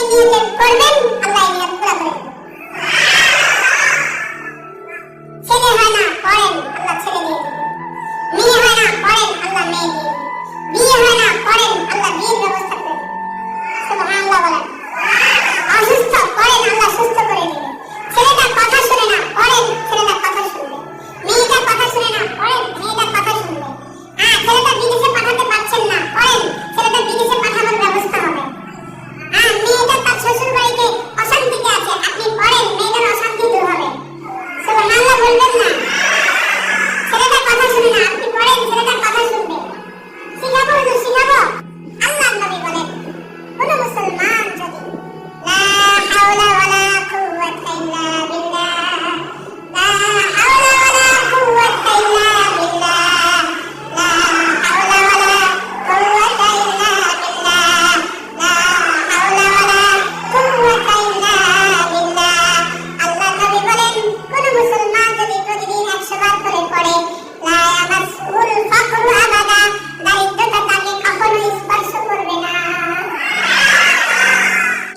নিয়তে করবেন আল্লাহ নিয়ত পুরা করে দেবেন। ছেলে হয় না করেন আল্লাহ ছেলে দিয়ে দেবেন, মেয়ে হয় না করেন আল্লাহ মেয়ে দিয়ে দেবেন, বিয়ে হয় না করেন আল্লাহ বিয়ের ব্যবস্থা করে দেবেন। সুবহানাল্লাহ বলেন। অসুস্থ করেন আল্লাহ সুস্থ করে দেবেন। ছেলেটা কথা শুনে না করেন ছেলেটা কথা শুনবে, মেয়েটা কথা শুনে না করেন মেয়েটা কথা শুনবে। ছেলেটা বিদেশে পাঠাতে পারছেন না করেন ছেলেটা বিদেশে পাঠানোর ব্যবস্থা হবে। মেয়েটা তার শ্বশুর বাড়িতে অশান্তিতে আছে, আপনি করেন মেয়েটার অশান্তি দূর হবে। সুবহানাল্লাহ বলবেন না? ছেলেটা কথা শুনে না, আপনি করেন ছেলেটা কথা শুনবে। শিখাবো হুজুর শিখাবো। আল্লাহর নবী বলেন কোন মুসলমান যদি লা হাওলা ওয়ালা কুওয়াতা ইল্লা বিল্লাহ, লা হাওলা ওয়ালা কুওয়াতা ইল্লা বিল্লাহ, লা হাওলা ওয়ালা কুওয়াতা ইল্লা বিল্লাহ, লা হাওলা ওয়ালা কুওয়াতা ইল্লা বিল্লাহ। আল্লাহর নবী বলেন কোন মুসলমান যদি প্রতিদিন 100 বার করে পড়ে লা ইয়ামাসুল ফাকরু আবাদা, দারিদ্রতা তাকে কখনো স্পর্শ করবে না।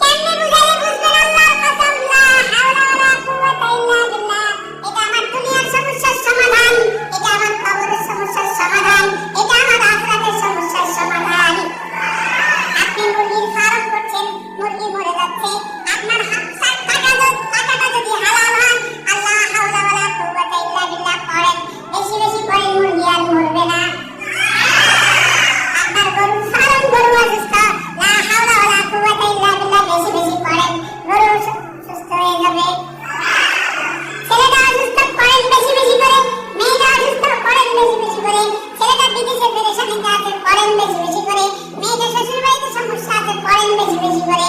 কেমনে বুঝালে বুঝবেন আল্লাহর কসম, লা হাওলা ওয়ালা কুওয়াতা ইল্লা বিল্লাহ। এটা আমার দুনিয়ার সমস্যার সমাধান, এটা আমার কবরের সমস্যার সমাধান, এটা আমার আখিরাতের সমস্যার সমাধান। আপনি মুরগির ফার্ম করছেন, মুরগি মরে যাচ্ছে, আপনার টাকাটা যদি হালাল হয় আল্লাহ হাওলা ওয়ালা কুওয়াতা ইল্লা বিল্লাহ পড়েন, বেশি বেশি পড়েন, মুরগি আর মরবে না। আপনার গরুর ফার্ম, গরু অসুস্থ, লা হাওলা ওয়ালা কুওয়াতা ইল্লা বিল্লাহ বেশি বেশি পড়েন, গরু সুস্থ হয়ে যাবে। ছেলেটা অসুস্থ পড়েন বেশি বেশি করে, মেয়েটা অসুস্থ পড়েন বেশি বেশি করে, ছেলেটা বিদেশে পেরেশানিতে আছে পড়েন বেশি বেশি করে, মেয়েটা শ্বশুর বাড়িতে সমস্যা আছে পড়েন বেশি বেশি করে।